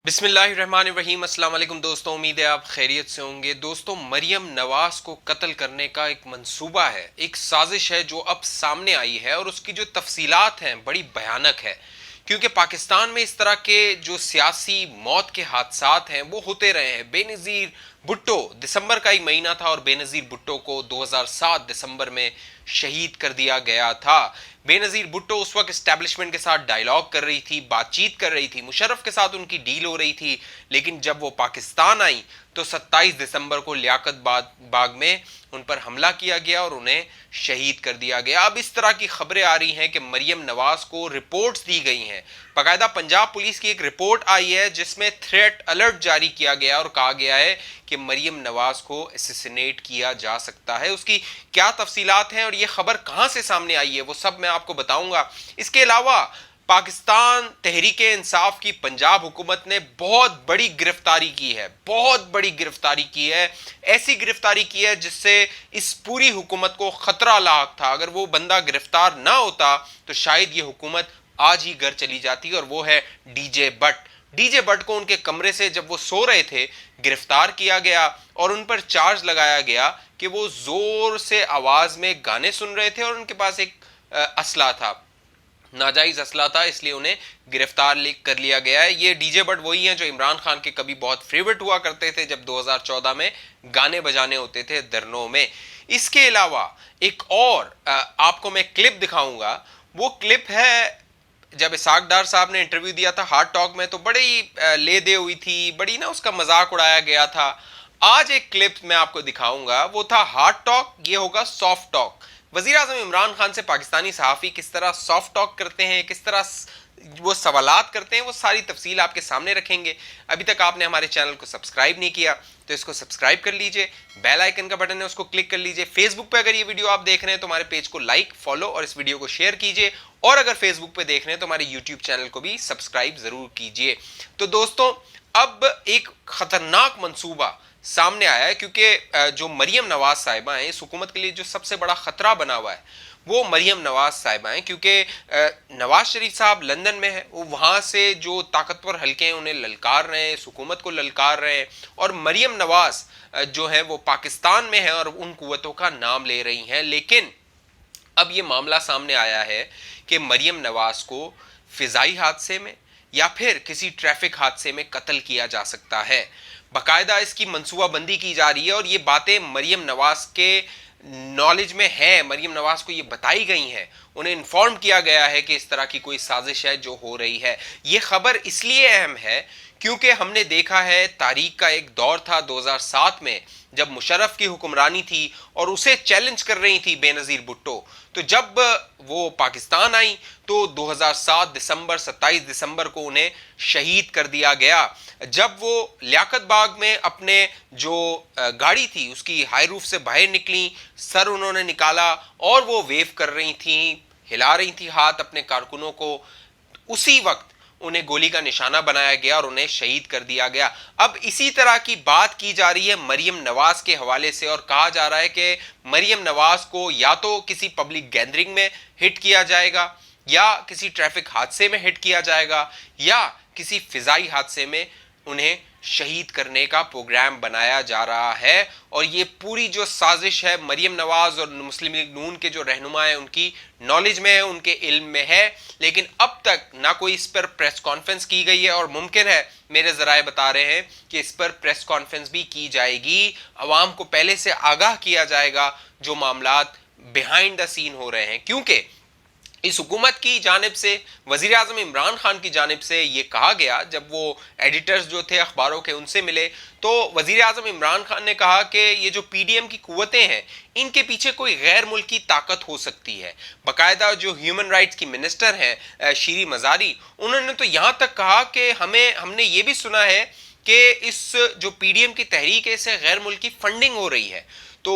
बिस्मिल्लाहिर्रहमानिर्रहीम। अस्सलाम वालेकुम दोस्तों, उम्मीद है आप खैरियत से होंगे। दोस्तों, मरियम नवाज को कत्ल करने का एक मंसूबा है, एक साजिश है जो अब सामने आई है और उसकी जो तफसीलात हैं बड़ी भयानक है, क्योंकि पाकिस्तान में इस तरह के जो सियासी मौत के हादसात हैं वो होते रहे हैं। बेनज़ीर भुट्टो, दिसंबर का ही महीना था और बेनज़ीर भुट्टो को 2007 दिसंबर में शहीद कर दिया गया था। बेनज़ीर भुट्टो उस वक्त इस्टेब्लिशमेंट के साथ डायलॉग कर रही थी, बातचीत कर रही थी, मुशर्रफ के साथ उनकी डील हो रही थी, लेकिन जब वो पाकिस्तान आई तो 27 दिसंबर को लियाकत बाग में उन पर हमला किया गया और उन्हें शहीद कर दिया गया। अब इस तरह की खबरें आ रही हैं कि मरियम नवाज को रिपोर्ट्स दी गई हैं। बाकायदा पंजाब पुलिस की एक रिपोर्ट आई है जिसमें थ्रेट अलर्ट जारी किया गया और कहा गया है कि मरियम नवाज को असैसिनेट किया जा सकता है। उसकी क्या तफसीलात हैं और ये खबर कहां से सामने आई है वो सब मैं आपको बताऊंगा। इसके अलावा पाकिस्तान तहरीक इंसाफ की पंजाब हुकूमत ने बहुत बड़ी गिरफ्तारी की है, बहुत बड़ी गिरफ्तारी की है। ऐसी गिरफ्तारी की है जिससे इस पूरी हुकूमत को खतरा लाक था। अगर वो बंदा गिरफ्तार ना होता तो शायद ये हुकूमत आज ही घर चली जाती। और वो है डीजे बट। डीजे बट को उनके कमरे से जब वो सो रहे थे गिरफ्तार किया गया और उन पर चार्ज लगाया गया कि वो जोर से आवाज में गाने सुन रहे थे और उनके पास एक असला था, नाजायज असला था, इसलिए उन्हें गिरफ्तार कर लिया गया है। ये डीजे बट वही हैं जो इमरान खान के कभी बहुत फेवरेट हुआ करते थे जब 2014 में गाने बजाने होते थे धरनों में। इसके अलावा एक और आपको मैं क्लिप दिखाऊंगा। वो क्लिप है जब इसाक डार साहब ने इंटरव्यू दिया था हार्ट टॉक में, तो बड़ी ले दे हुई थी, बड़ी ना उसका मजाक उड़ाया गया था। आज एक क्लिप मैं आपको दिखाऊंगा, वो था हार्ड टॉक, ये होगा सॉफ्ट टॉक। वजीर आजम इमरान खान से पाकिस्तानी सहाफ़ी किस तरह सॉफ्ट टॉक करते हैं, किस तरह वो सवालात करते हैं, वो सारी तफसील आपके सामने रखेंगे। अभी तक आपने हमारे चैनल को सब्सक्राइब नहीं किया तो इसको सब्सक्राइब कर लीजिए, बेल आइकन का बटन है उसको क्लिक कर लीजिए। फेसबुक पे अगर ये वीडियो आप देख रहे हैं तो हमारे पेज को लाइक, फॉलो और इस वीडियो को शेयर कीजिए। और अगर फेसबुक पे देख रहे हैं तो हमारे यूट्यूब चैनल को भी सब्सक्राइब जरूर कीजिए। तो दोस्तों, अब एक खतरनाक मंसूबा सामने आया है, क्योंकि जो मरियम नवाज साहिबा हैं, इस हुकूमत के लिए जो सबसे बड़ा खतरा बना हुआ है वो मरियम नवाज साहिबा हैं। क्योंकि नवाज शरीफ साहब लंदन में है, वो वहाँ से जो ताकतवर हल्के हैं उन्हें ललकार रहे हैं, इस हुकूमत को ललकार रहे हैं। और मरियम नवाज जो है वो पाकिस्तान में है और उन कुव्वतों का नाम ले रही हैं। लेकिन अब ये मामला सामने आया है कि मरियम नवाज को फिजाई हादसे में या फिर किसी ट्रैफिक हादसे में कत्ल किया जा सकता है। बाकायदा इसकी मंसूबाबंदी की जा रही है और ये बातें मरियम नवाज के नॉलेज में है, मरियम नवाज को ये बताई गई हैं, उन्हें इन्फॉर्म किया गया है कि इस तरह की कोई साजिश है जो हो रही है। ये खबर इसलिए अहम है क्योंकि हमने देखा है तारीख का एक दौर था 2007 में जब मुशर्रफ की हुक्मरानी थी और उसे चैलेंज कर रही थी बेनज़ीर भुट्टो। तो जब वो पाकिस्तान आई तो 2007 दिसंबर 27 दिसंबर को उन्हें शहीद कर दिया गया। जब वो लियाकत बाग में अपने जो गाड़ी थी उसकी हाई रूफ से बाहर निकली, सर उन्होंने निकाला और वो वेव कर रही थी, हिला रही थी हाथ अपने कारकुनों को, उसी वक्त उन्हें गोली का निशाना बनाया गया और उन्हें शहीद कर दिया गया। अब इसी तरह की बात की जा रही है मरियम नवाज के हवाले से और कहा जा रहा है कि मरियम नवाज को या तो किसी पब्लिक गैदरिंग में हिट किया जाएगा या किसी ट्रैफिक हादसे में हिट किया जाएगा या किसी फिजाई हादसे में उन्हें शहीद करने का प्रोग्राम बनाया जा रहा है। और ये पूरी जो साजिश है मरियम नवाज और मुस्लिम लीग नून के जो रहनुमा है उनकी नॉलेज में है, उनके इल्म में है। लेकिन अब तक ना कोई इस पर प्रेस कॉन्फ्रेंस की गई है और मुमकिन है, मेरे जराए बता रहे हैं कि इस पर प्रेस कॉन्फ्रेंस भी की जाएगी, अवाम को पहले से आगाह किया जाएगा जो मामलात बिहाइंड द सीन हो रहे हैं। क्योंकि इस हुकूमत की जानिब से, वजीर आजम इमरान खान की जानिब से ये कहा गया, जब वो एडिटर्स जो थे अखबारों के उनसे मिले तो वजीर आजम इमरान खान ने कहा कि ये जो पीडीएम की कुव्वतें हैं इनके पीछे कोई गैर मुल्की ताकत हो सकती है। बाकायदा जो ह्यूमन राइट्स की मिनिस्टर हैं शीरी मजारी, उन्होंने तो यहाँ तक कहा कि हमने ये भी सुना है कि इस जो पीडीएम की तहरीक है इससे गैर मुल्की फंडिंग हो रही है। तो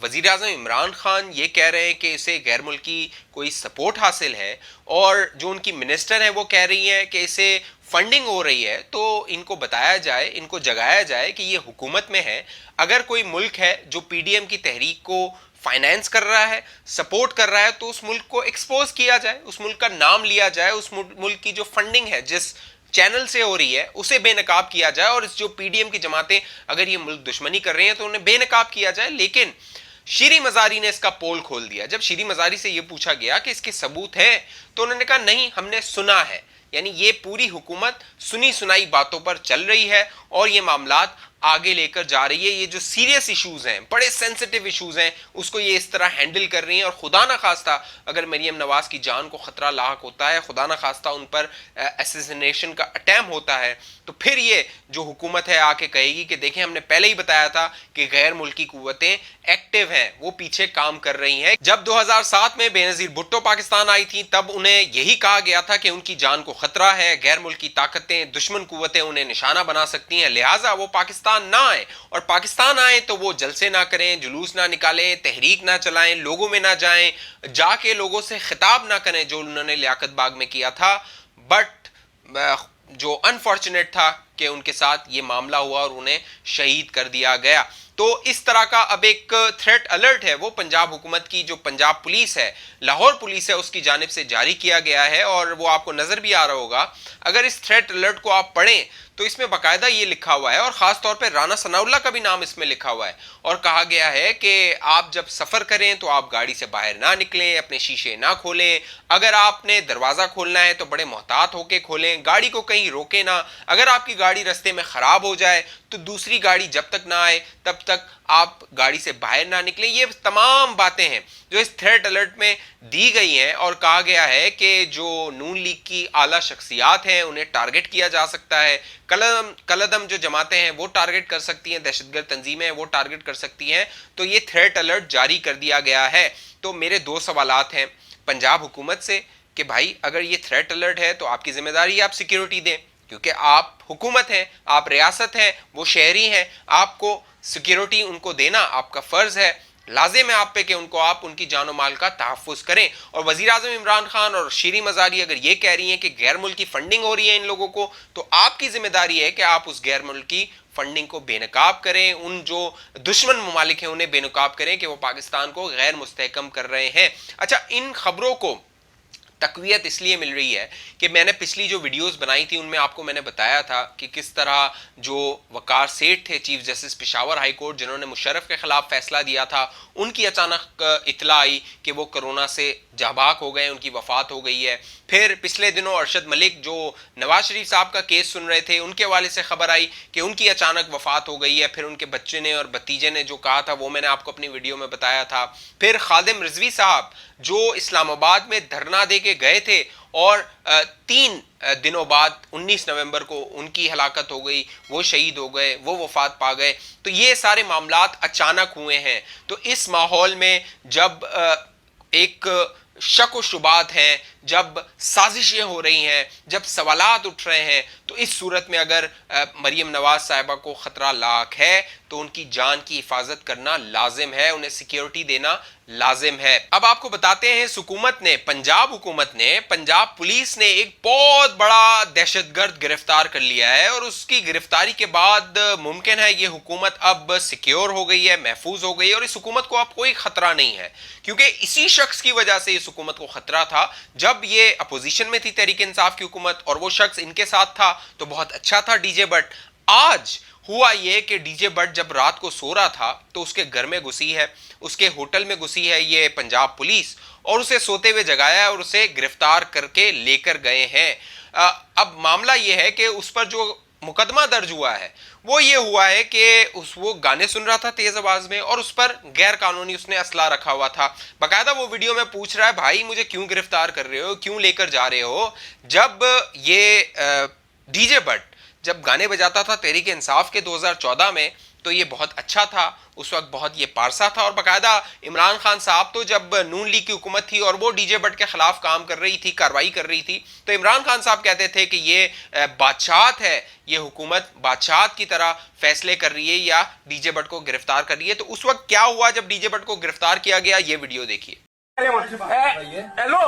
वजीर आजम इमरान खान ये कह रहे हैं कि इसे गैर मुल्की कोई सपोर्ट हासिल है और जो उनकी मिनिस्टर है वो कह रही हैं कि इसे फंडिंग हो रही है। तो इनको बताया जाए, इनको जगाया जाए कि ये हुकूमत में है। अगर कोई मुल्क है जो पीडीएम की तहरीक को फाइनेंस कर रहा है, सपोर्ट कर रहा है, तो उस मुल्क को एक्सपोज किया जाए, उस मुल्क का नाम लिया जाए, उस मुल्क की जो फंडिंग है, जिस चैनल से हो रही है उसे बेनकाब किया जाए, और इस जो पीडीएम की जमातें अगर ये मुल्क दुश्मनी कर रही हैं तो उन्हें बेनकाब किया जाए। लेकिन शीरी मजारी ने इसका पोल खोल दिया। जब शीरी मजारी से यह पूछा गया कि इसके सबूत है तो उन्होंने कहा नहीं, हमने सुना है। यानी ये पूरी हुकूमत सुनी सुनाई बातों पर चल रही है और ये मामलात आगे लेकर जा रही है। ये जो सीरियस इश्यूज हैं, बड़े सेंसिटिव इश्यूज हैं, उसको ये इस तरह हैंडल कर रही हैं। और खुदा ना खास्ता अगर मरियम नवाज की जान को खतरा लाक होता है, खुदा ना खास्ता उन पर असैसिनेशन का अटैम्प्ट होता है, तो फिर ये जो हुकूमत है आके कहेगी कि देखें हमने पहले ही बताया था कि गैर मुल्की कुव्वतें एक्टिव हैं, वो पीछे काम कर रही हैं। जब 2007 में बेनजीर भुट्टो पाकिस्तान आई थी तब उन्हें यही कहा गया था कि उनकी जान को खतरा है, गैर मुल्की ताकतें, दुश्मन कुव्वतें उन्हें निशाना बना सकती हैं, लिहाजा वो पाकिस्तान ना आए, और पाकिस्तान आए तो वो जलसे ना करें, जुलूस ना निकालें, तहरीक ना चलाएं, लोगों में ना जाएं, जाके लोगों से खिताब ना करें जो उन्होंने लियाकत बाग में किया था। बट जो अनफॉर्चुनेट था कि उनके साथ ये मामला हुआ और उन्हें शहीद कर दिया गया। तो इस तरह का अब एक थ्रेट अलर्ट है वो पंजाब हुकूमत की, जो पंजाब पुलिस है, लाहौर पुलिस है, उसकी जानिब से जारी किया गया है, और वो आपको नजर भी आ रहा होगा। अगर इस थ्रेट अलर्ट को आप पढ़ें तो इसमें बाकायदा ये लिखा हुआ है, और खास तौर पे राना सनाउल्लाह का भी नाम इसमें लिखा हुआ है, और कहा गया है कि आप जब सफर करें तो आप गाड़ी से बाहर ना निकलें, अपने शीशे ना खोलें, अगर आपने दरवाजा खोलना है तो बड़े मोहतात होकर खोलें, गाड़ी को कहीं रोके ना, अगर आपकी गाड़ी रास्ते में खराब हो जाए तो दूसरी गाड़ी जब तक ना आए तब तक आप गाड़ी से बाहर ना निकलें। ये तमाम बातें हैं जो इस थ्रेट अलर्ट में दी गई हैं, और कहा गया है कि जो नून लीग की आला शख्सियात हैं उन्हें टारगेट किया जा सकता है, कलदम जो जमातें हैं वो टारगेट कर सकती हैं, दहशतगर्द तंजीमें हैं वो टारगेट कर सकती हैं। तो ये थ्रेट अलर्ट जारी कर दिया गया है। तो मेरे दो सवालात हैं पंजाब हुकूमत से कि भाई अगर ये थ्रेट अलर्ट है तो आपकी जिम्मेदारी आप सिक्योरिटी दें, क्योंकि आप हुकूमत हैं, आप रियासत हैं, वो शहरी हैं, आपको सिक्योरिटी उनको देना आपका फर्ज है, लाजिम है आप पे कि उनको आप उनकी जान माल का तहफ़्फ़ुज़ करें। और वज़ीर आज़म इमरान खान और शीरी मज़ारी अगर ये कह रही हैं कि गैर मुल्की फंडिंग हो रही है इन लोगों को, तो आपकी जिम्मेदारी है कि आप उस गैर मुल्की फंडिंग को बेनकाब करें, उन जो दुश्मन ममालिक हैं उन्हें बेनकाब करें कि वो पाकिस्तान को गैर मुस्तहकम कर रहे हैं। अच्छा, इन खबरों को तकवीयत इसलिए मिल रही है कि मैंने पिछली जो वीडियोस बनाई थी उनमें आपको मैंने बताया था कि किस तरह जो वकार सेठ थे chief justice Peshawar high court जिन्होंने मुशर्रफ के खिलाफ फैसला दिया था, उनकी अचानक इत्तला आई कि वो कोरोना से जाबाक हो गए, उनकी वफात हो गई है। फिर पिछले दिनों अरशद मलिक जो नवाज शरीफ साहब का केस सुन रहे थे उनके हवाले से खबर आई कि उनकी अचानक वफात हो गई है। फिर उनके बच्चे ने और भतीजे ने जो कहा था वो मैंने आपको अपनी वीडियो में बताया था। फिर खादिम रिजवी साहब जो इस्लामाबाद में धरना दे के गए थे और 3 दिनों बाद 19 नवंबर को उनकी हलाकत हो गई, वो शहीद हो गए, वो वफात पा गए। तो ये सारे मामलात अचानक हुए हैं। तो इस माहौल में जब एक शक व शुबात हैं, जब साजिशें हो रही हैं, जब सवालात उठ रहे हैं, तो इस सूरत में अगर मरियम नवाज साहिबा को ख़तरा लाक है तो उनकी जान की हिफाजत करना लाजिम है, उन्हें सिक्योरिटी देना लाजिम है। अब आपको बताते हैं हुकूमत ने, पंजाब हुकूमत ने, पंजाब पुलिस ने एक बहुत बड़ा दहशतगर्द गिरफ्तार कर लिया है, और उसकी गिरफ्तारी के बाद मुमकिन है ये हुकूमत अब सिक्योर हो गई है, महफूज हो गई है, और इस हुकूमत को अब कोई खतरा नहीं है, क्योंकि इसी शख्स की वजह से इस हुकूमत को खतरा था। जब ये अपोजिशन में थी तहरीक इंसाफ की हुकूमत और वो शख्स इनके साथ था तो बहुत अच्छा था, डीजे भट्ट। आज हुआ ये कि डीजे भट्ट जब रात को सो रहा था तो उसके घर में घुसी है, उसके होटल में घुसी है ये पंजाब पुलिस, और उसे सोते हुए जगाया है और उसे गिरफ्तार करके लेकर गए हैं। अब मामला ये है कि उस पर जो मुकदमा दर्ज हुआ है वो ये हुआ है कि वो गाने सुन रहा था तेज आवाज में, और उस पर गैर कानूनी उसने असला रखा हुआ था। बाकायदा वो वीडियो में पूछ रहा है भाई मुझे क्यों गिरफ्तार कर रहे हो, क्यों लेकर जा रहे हो। जब ये डीजे भट्ट जब गाने बजाता था तहरीक इंसाफ के 2014 में तो ये बहुत अच्छा था, उस वक्त बहुत ये पारसा था, और बाकायदा इमरान खान साहब तो जब नून लीग की हुकूमत थी और वो डीजे भट्ट के खिलाफ काम कर रही थी, कार्रवाई कर रही थी, तो इमरान खान साहब कहते थे कि ये बादशाहत है, ये हुकूमत बादशाहत की तरह फैसले कर रही है या डीजे भट्ट को गिरफ्तार कर रही है। तो उस वक्त क्या हुआ जब डीजे भट्ट को गिरफ्तार किया गया, ये वीडियो देखिए। हेलो,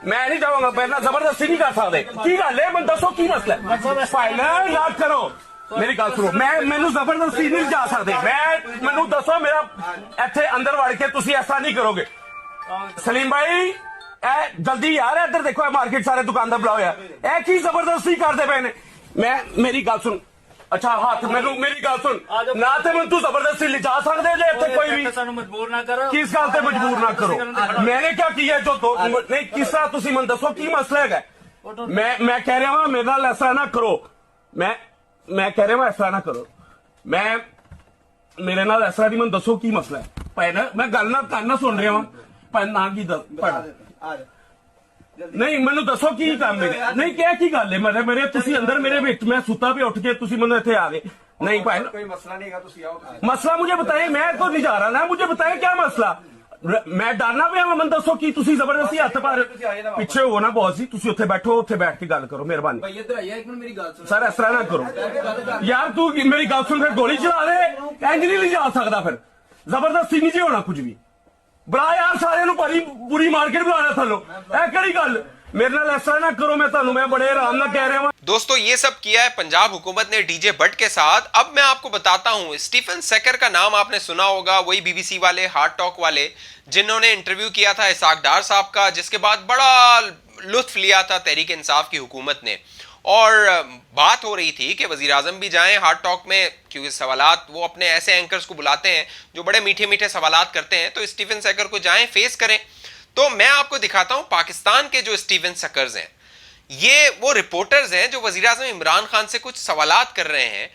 मैं नहीं जाऊंगा, पहला जबरदस्ती नहीं कर सकते। की गल है, मैं दसो की मसला है? फाइनल ना करो, मेरी गल सुनो, मैनू जबरदस्ती नहीं जा सकते। मैनू दसो, मेरा इत्थे अंदर वड़ के तुसी ऐसा नहीं करोगे। सलीम भाई जल्दी यार इधर देखो, मार्केट सारे दुकानदार बुलाओ यार, की जबरदस्ती करते पे ने। ਮੇਰੀ ਗੱਲ ਸੁਣ ਅੱਛਾ ਹੱਥ ਮੈਨੂੰ ਮੇਰੀ ਗੱਲ ਸੁਣ ਨਾ ਤੇ ਮੈਨੂੰ ਤੂੰ ਜ਼ਬਰਦਸਤੀ ਲਿਜਾ ਸਕਦੇ ਜੇ ਇੱਥੇ ਕੋਈ ਵੀ ਸਾਨੂੰ ਮਜਬੂਰ ਨਾ ਕਰੋ ਕਿਸ ਗੱਲ ਤੇ ਮਜਬੂਰ ਨਾ ਕਰੋ ਮੈंने क्या किया जो ਨਹੀਂ ਕਿਸ ਤਰ੍ਹਾਂ ਤੁਸੀਂ ਮੈਨੂੰ ਦੱਸੋ ਕੀ ਮਸਲਾ ਹੈਗਾ ਮੈਂ ਕਹਿ ਰਿਹਾ ਹਾਂ ਮੇਰੇ ਨਾਲ ਐਸਾ ਨਾ ਕਰੋ ਮੈਂ ਕਹਿ ਰਿਹਾ ਹਾਂ ਐਸਾ ਨਾ ਕਰੋ ਮੇਰੇ ਨਾਲ ਐਸਾ ਨਹੀਂ ਮੈਨੂੰ ਦੱਸੋ ਕੀ ਮਸਲਾ ਹੈ ਪਹਿਲਾਂ ਮੈਂ ਗੱਲ ਨਾ ਕੰਨ ਸੁਣ ਰਿਹਾ ਹਾਂ ਪਰ ਨਾ ਕੀ ਨਹੀਂ ਮੈਨੂੰ ਦੱਸੋ ਕੀ ਕੰਮ ਹੈ ਨਹੀਂ ਕੀ ਗੱਲ ਹੈ ਮੇਰੇ ਤੁਸੀਂ ਅੰਦਰ ਮੇਰੇ ਵਿੱਚ ਮੈਂ ਸੁੱਤਾ ਪਿਆ ਉੱਠ ਕੇ ਤੁਸੀਂ ਮੈਨੂੰ ਇੱਥੇ ਆ ਗਏ नहीं भाई कोई मसला नहीं है मसला मुझे बताइए मैं तो नहीं जा रहा ना मुझे बताइए क्या मसला मैं डरना पिया मैं दसो की तुसी जबरदस्ती हथ पर पिछे हो ना बहुत सी तुसी उत्थे बैठो उत्थे बैठ के गल करो मेहरबानी सर इस तरह ना करो यार तू मेरी गल सुन फिर गोली चला दे इंज नहीं जा सकता फिर जबरदस्ती नहीं जी होना कुछ भी बड़ा यार सारे बड़ी बुरी मार के बुलाना थलो ऐ केड़ी गल मेरे नाल ऐसा ना करो मैं बड़े आराम नाल कह रहा हूं दोस्तों ये सब किया है पंजाब हुकूमत ने डीजे भट्ट के साथ। अब मैं आपको बताता हूं स्टीफन सेकर का नाम आपने सुना होगा, वही बीबीसी वाले हार्ड टॉक वाले जिन्होंने इंटरव्यू किया था इसाक डार साहब का, जिसके बाद बड़ा लुत्फ लिया था तहरीक इंसाफ की हुकूमत ने और बात हो रही थी कि वजीर आजम भी जाएं हार्ड टॉक में क्योंकि सवालात वो अपने ऐसे एंकर्स को बुलाते हैं जो बड़े मीठे मीठे सवालात करते हैं, तो स्टीफन सेकर को जाएं फेस करें। तो मैं आपको दिखाता हूं पाकिस्तान के जो स्टीफन सकर्स हैं ये वो रिपोर्टर्स हैं जो वजीर आज़म इमरान खान से कुछ सवालात कर रहे हैं।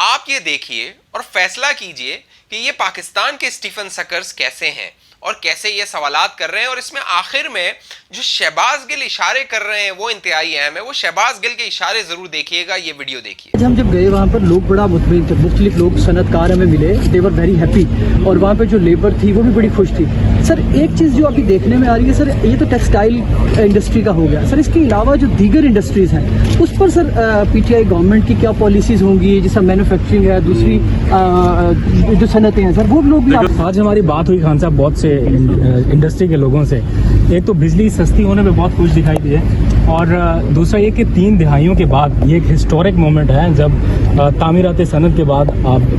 आप ये देखिए और फैसला कीजिए कि ये पाकिस्तान के स्टीफन सकर्स कैसे हैं और कैसे ये सवालात कर रहे हैं। और इसमें आखिर में जो शहबाज गिल इशारे कर रहे हैं वो इंतहाई अहम है, वो शहबाज गिल के इशारे जरूर देखिएगा, ये वीडियो देखिए। हम जब गए वहाँ पर लोग बड़ा मुतमईन थे, मुख्तलिफ लोग सनतकार हमें मिले, दे वर वेरी हैप्पी और वहाँ पे जो लेबर थी वो भी बड़ी खुश थी। सर एक चीज़ जो अभी देखने में आ रही है सर, ये तो टेक्सटाइल इंडस्ट्री का हो गया सर, इसके अलावा जो दीगर इंडस्ट्रीज़ हैं उस पर सर पीटीआई गवर्नमेंट की क्या पॉलिसीज़ होंगी, जैसा मैन्युफैक्चरिंग है, दूसरी जो सनतें हैं सर वो लोग भी आज हमारी बात हुई खान साहब बहुत से इंडस्ट्री के लोगों से। एक तो बिजली सस्ती होने पे बहुत खुश दिखाई दिए और दूसरा ये कि 3 दिहाइयों के बाद ये एक हिस्टोरिक मोमेंट है जब तामीरात सनत के बाद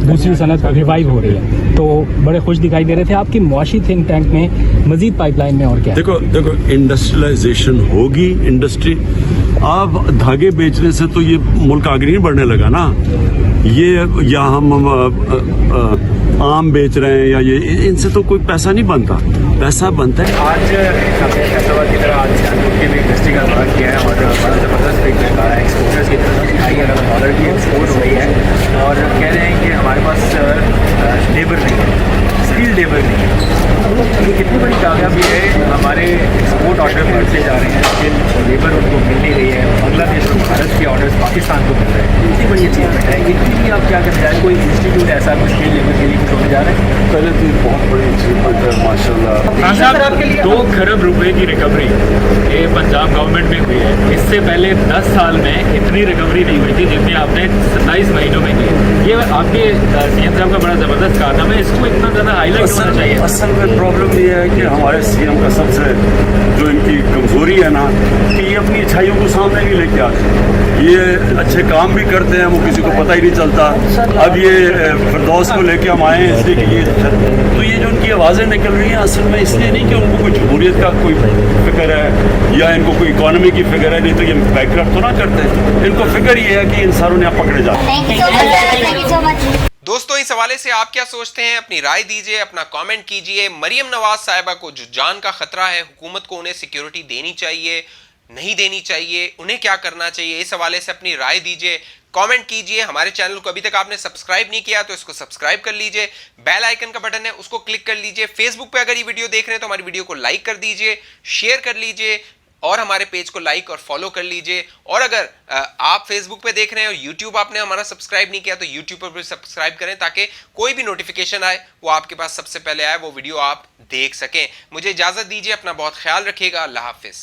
दूसरी सनत रिवाइव हो रही है, तो बड़े खुश दिखाई दे रहे थे। आपकी मुआशी थिंक टैंक में मजीद पाइपलाइन में और क्या? देखो इंडस्ट्रियलाइजेशन होगी, इंडस्ट्री आप धागे बेचने से तो ये मुल्क आगे नहीं बढ़ने लगा ना। ये या हम आम बेच रहे हैं या ये इनसे तो कोई पैसा नहीं बनता, पैसा बनता है। आज हमने फैसलाबाद की तरह आज सियालकोट की भी इंडस्ट्री का दौरा किया है और बड़ा ज़बरदस्त एक एक्सपोर्टर्स की तरफ आई है, डॉलर की एक्सपोर्ट हो रही है और कह रहे हैं कि हमारे पास लेबर नहीं है, स्किल्ड लेबर नहीं है। ये कितनी बड़ी कामयाबी है, हमारे एक्सपोर्ट ऑर्डर बढ़ते जा रहे हैं लेकिन लेबर उनको मिल नहीं रही है। बांग्लादेश और भारत के ऑर्डर्स पाकिस्तान को मिल रहे हैं, इतनी बड़ी अचीवमेंट है। ये भी आप क्या करने जा रहे हैं, कोई इंस्टीट्यूट ऐसा कुछ स्किल लेबर के लिए कुछ होने जा रहे हैं? पहले तो ये बहुत बड़ी अचीवमेंट है माशाल्लाह। 2 खरब रुपए की रिकवरी ये पंजाब गवर्नमेंट में हुई है। इससे पहले 10 साल में इतनी रिकवरी नहीं हुई थी जितनी आपने 27 महीनों में की। ये आपके सीएम साहब का बड़ा ज़बरदस्त कारनामा है, इसको इतना ज़्यादा हाईलाइट होना चाहिए। असल में प्रॉब्लम ये है कि हमारे सीएम का सबसे जो इनकी कमजोरी है ना कि ये अपनी अच्छाइयों को सामने नहीं लेके आते। ये अच्छे काम भी करते हैं, वो किसी को पता ही नहीं चलता। अब ये फिरदौस को लेके हम आए हैं इसलिए कि ये तो ये जो उनकी आवाज़ें निकल रही हैं असल में इसलिए नहीं कि उनको कोई जमहूरियत का कोई फिक्र है या इनको कोई इकॉनमी की फिक्र है, नहीं तो ये बैकअप तो ना करते। इनको फिक्र ये है कि इन सारों ने पकड़े जाते। दोस्तों इस हवाले से आप क्या सोचते हैं, अपनी राय दीजिए, अपना कमेंट कीजिए। मरियम नवाज साहिबा को जो जान का खतरा है, हुकूमत को उन्हें सिक्योरिटी देनी चाहिए, नहीं देनी चाहिए, उन्हें क्या करना चाहिए, इस हवाले से अपनी राय दीजिए, कमेंट कीजिए। हमारे चैनल को अभी तक आपने सब्सक्राइब नहीं किया तो इसको सब्सक्राइब कर लीजिए, बेल आइकन का बटन है उसको क्लिक कर लीजिए। फेसबुक पे अगर ये वीडियो देख रहे हैं तो हमारी वीडियो को लाइक कर दीजिए, शेयर कर लीजिए और हमारे पेज को लाइक और फॉलो कर लीजिए। और अगर आप फेसबुक पे देख रहे हैं और यूट्यूब आपने हमारा सब्सक्राइब नहीं किया तो यूट्यूब पर भी सब्सक्राइब करें ताकि कोई भी नोटिफिकेशन आए वो आपके पास सबसे पहले आए, वो वीडियो आप देख सकें। मुझे इजाजत दीजिए, अपना बहुत ख्याल रखिएगा, अल्लाह हाफिज।